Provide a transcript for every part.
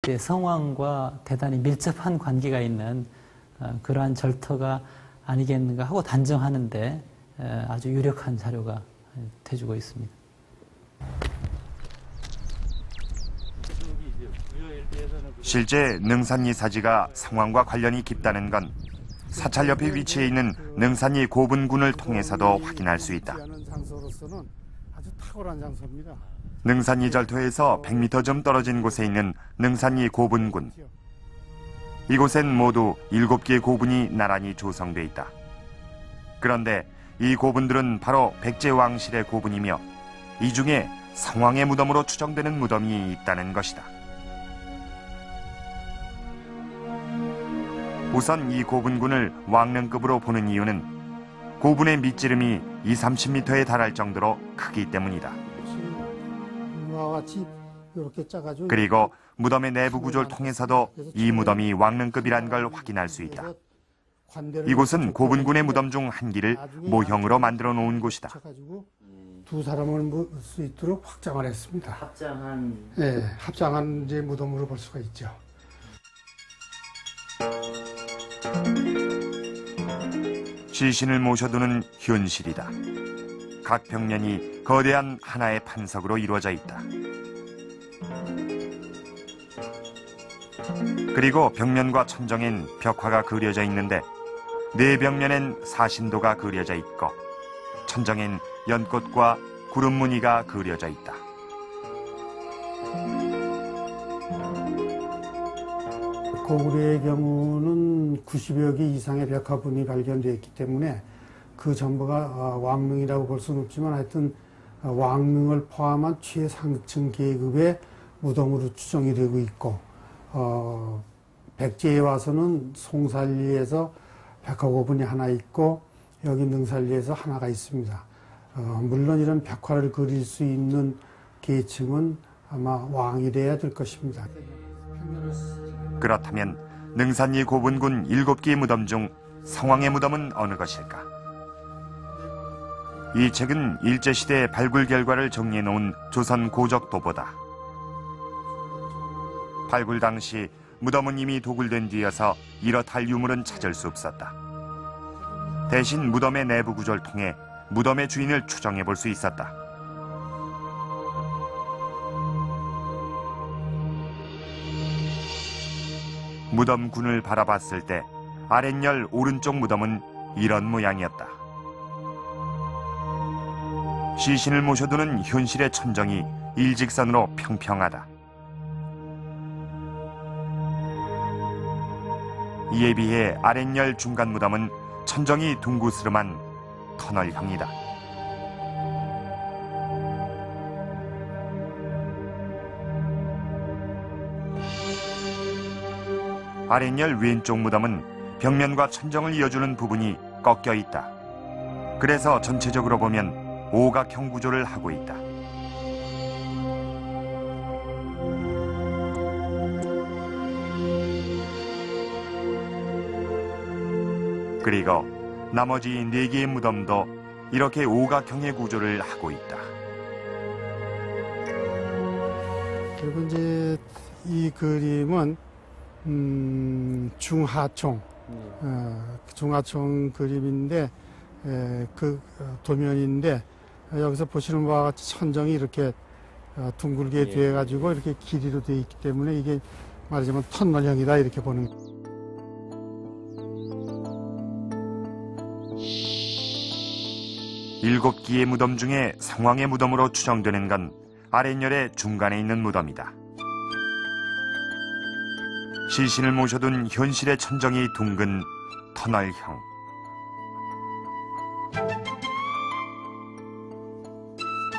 때 성왕과 대단히 밀접한 관계가 있는 그러한 절터가 아니겠는가 하고 단정하는데 아주 유력한 자료가 돼주고 있습니다. 실제 능산리 사지가 성왕과 관련이 깊다는 건 사찰 옆에 위치해 있는 능산리 고분군을 통해서도 확인할 수 있다. 능산리 절토에서 100m 좀 떨어진 곳에 있는 능산리 고분군. 이곳엔 모두 7개의 고분이 나란히 조성돼 있다. 그런데 이 고분들은 바로 백제왕실의 고분이며 이 중에 성왕의 무덤으로 추정되는 무덤이 있다는 것이다. 우선 이 고분군을 왕릉급으로 보는 이유는 고분의 밑지름이 20-30m에 달할 정도로 크기 때문이다. 그리고 무덤의 내부 구조를 통해서도 이 무덤이 왕릉급이란 걸 확인할 수 있다. 이곳은 고분군의 무덤 중 한 기를 모형으로 만들어 놓은 곳이다. 두 사람을 볼 수 있도록 확장을 했습니다. 합장한 이제 무덤으로 볼 수가 있죠. 시신을 모셔두는 현실이다. 각 벽면이 거대한 하나의 판석으로 이루어져 있다. 그리고 벽면과 천정엔 벽화가 그려져 있는데 네 벽면엔 사신도가 그려져 있고 천정엔 연꽃과 구름 무늬가 그려져 있다. 고구려의 경우는 90여 개 이상의 벽화분이 발견되어 있기 때문에 그 전부가 왕릉이라고 볼 수는 없지만 하여튼 왕릉을 포함한 최상층 계급의 무덤으로 추정이 되고 있고 백제에 와서는 송살리에서 벽화고분이 하나 있고 여기 능살리에서 하나가 있습니다. 물론 이런 벽화를 그릴 수 있는 계층은 아마 왕이 돼야 될 것입니다. 그렇다면 능산리 고분군 7개의 무덤 중 성왕의 무덤은 어느 것일까? 이 책은 일제시대 발굴 결과를 정리해놓은 조선 고적도보다. 발굴 당시 무덤은 이미 도굴된 뒤여서 이렇할 유물은 찾을 수 없었다. 대신 무덤의 내부 구조를 통해 무덤의 주인을 추정해 볼 수 있었다. 무덤군을 바라봤을 때 아랫열 오른쪽 무덤은 이런 모양이었다. 시신을 모셔두는 현실의 천정이 일직선으로 평평하다. 이에 비해 아랫열 중간 무덤은 천정이 둥그스름한 터널형이다. 아랫열 왼쪽 무덤은 벽면과 천정을 이어주는 부분이 꺾여 있다. 그래서 전체적으로 보면 오각형 구조를 하고 있다. 그리고 나머지 4개의 무덤도 이렇게 오각형의 구조를 하고 있다. 그리고 이제 이 그림은 중하총, 중하총 그림인데 그 도면인데 여기서 보시는 바와 같이 천정이 이렇게 둥글게 되어 가지고 이렇게 길이로 되어 있기 때문에 이게 말하자면 터널형이다 이렇게 보는 거예요. 일곱 개의 무덤 중에 성왕의 무덤으로 추정되는 건 아랫열의 중간에 있는 무덤이다. 시신을 모셔둔 현실의 천정이 둥근 터널형.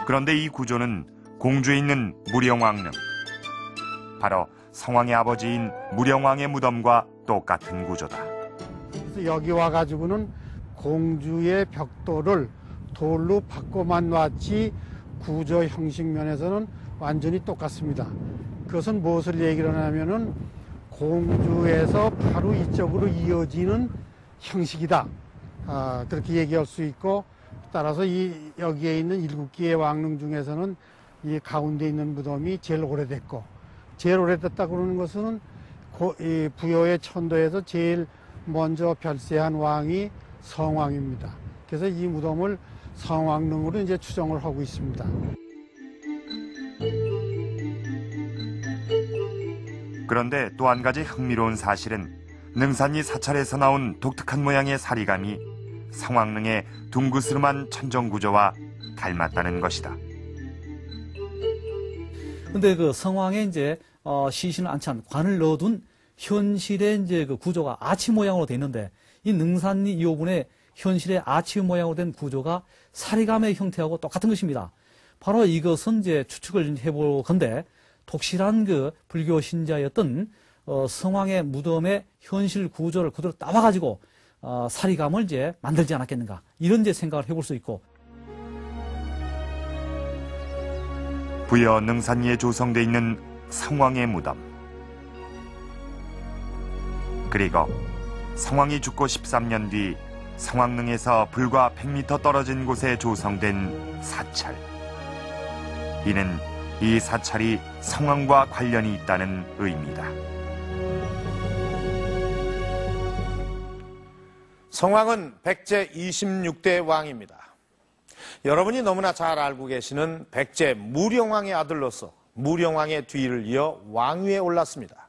그런데 이 구조는 공주에 있는 무령왕릉, 바로 성왕의 아버지인 무령왕의 무덤과 똑같은 구조다. 그래서 여기 와가지고는 공주의 벽돌을 돌로 바꿔만 놨지 구조 형식 면에서는 완전히 똑같습니다. 그것은 무엇을 얘기를 하냐면은 공주에서 바로 이쪽으로 이어지는 형식이다. 그렇게 얘기할 수 있고 따라서 여기에 있는 7개의 왕릉 중에서는 이 가운데 있는 무덤이 제일 오래됐고 제일 오래됐다 그러는 것은 이 부여의 천도에서 제일 먼저 별세한 왕이 성왕입니다. 그래서 이 무덤을 성왕릉으로 이제 추정을 하고 있습니다. 그런데 또 한 가지 흥미로운 사실은 능산리 사찰에서 나온 독특한 모양의 사리감이 성왕릉의 둥그스름한 천정구조와 닮았다는 것이다. 근데 그 성왕에 이제 시신을 안치한 관을 넣어둔 현실의 이제 그 구조가 아치 모양으로 돼 있는데, 이 능산리 2호분의 현실의 아치 모양으로 된 구조가 사리감의 형태하고 똑같은 것입니다. 바로 이것은 이제 추측을 해볼 건데, 독실한 그 불교 신자였던 성왕의 무덤의 현실 구조를 그대로 따와가지고 사리감을 이제 만들지 않았겠는가, 이런 이제 생각을 해볼 수 있고. 부여 능산리에 조성돼 있는 성왕의 무덤, 그리고 성왕이 죽고 13년 뒤 성왕릉에서 불과 100m 떨어진 곳에 조성된 사찰. 이는 이 사찰이 성왕과 관련이 있다는 의미다. 성왕은 백제 26대 왕입니다. 여러분이 너무나 잘 알고 계시는 백제 무령왕의 아들로서 무령왕의 뒤를 이어 왕위에 올랐습니다.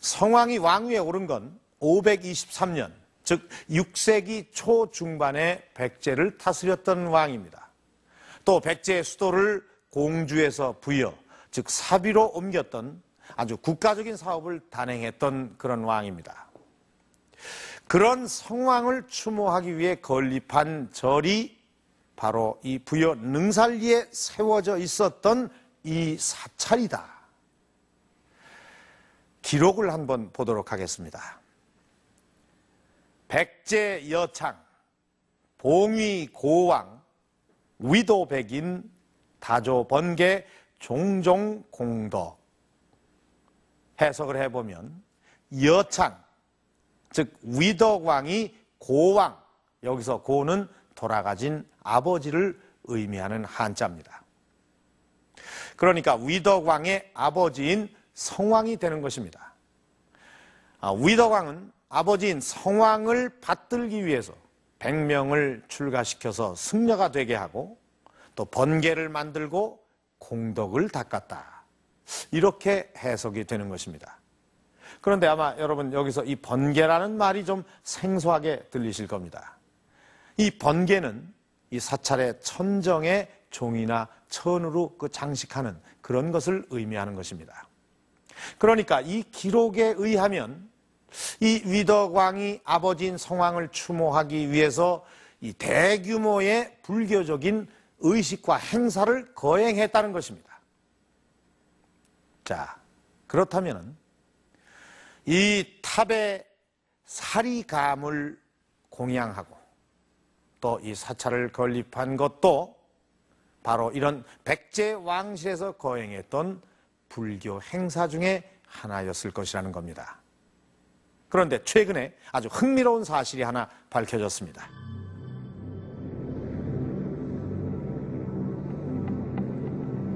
성왕이 왕위에 오른 건 523년, 즉 6세기 초중반에 백제를 다스렸던 왕입니다. 또 백제의 수도를 공주에서 부여, 즉 사비로 옮겼던 아주 국가적인 사업을 단행했던 그런 왕입니다. 그런 성왕을 추모하기 위해 건립한 절이 바로 이 부여 능산리에 세워져 있었던 이 사찰이다. 기록을 한번 보도록 하겠습니다. 백제 여창, 봉위 고왕, 위도백인, 다조 번개, 종종 공덕. 해석을 해보면 여창, 즉 위덕왕이 고왕, 여기서 고는 돌아가신 아버지를 의미하는 한자입니다. 그러니까 위덕왕의 아버지인 성왕이 되는 것입니다. 위덕왕은 아버지인 성왕을 받들기 위해서 100명을 출가시켜서 승려가 되게 하고 또 번개를 만들고 공덕을 닦았다. 이렇게 해석이 되는 것입니다. 그런데 아마 여러분 여기서 이 번개라는 말이 좀 생소하게 들리실 겁니다. 이 번개는 이 사찰의 천정에 종이나 천으로 그 장식하는 그런 것을 의미하는 것입니다. 그러니까 이 기록에 의하면 이 위덕왕이 아버지인 성왕을 추모하기 위해서 이 대규모의 불교적인 의식과 행사를 거행했다는 것입니다. 자, 그렇다면 이 탑에 사리감을 공양하고 또 이 사찰을 건립한 것도 바로 이런 백제 왕실에서 거행했던 불교 행사 중에 하나였을 것이라는 겁니다. 그런데 최근에 아주 흥미로운 사실이 하나 밝혀졌습니다.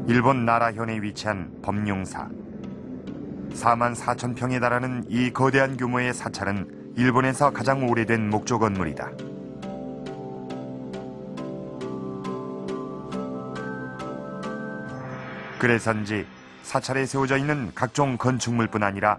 일본 나라현에 위치한 법룡사. 4만 4천 평에 달하는 이 거대한 규모의 사찰은 일본에서 가장 오래된 목조 건물이다. 그래서인지 사찰에 세워져 있는 각종 건축물뿐 아니라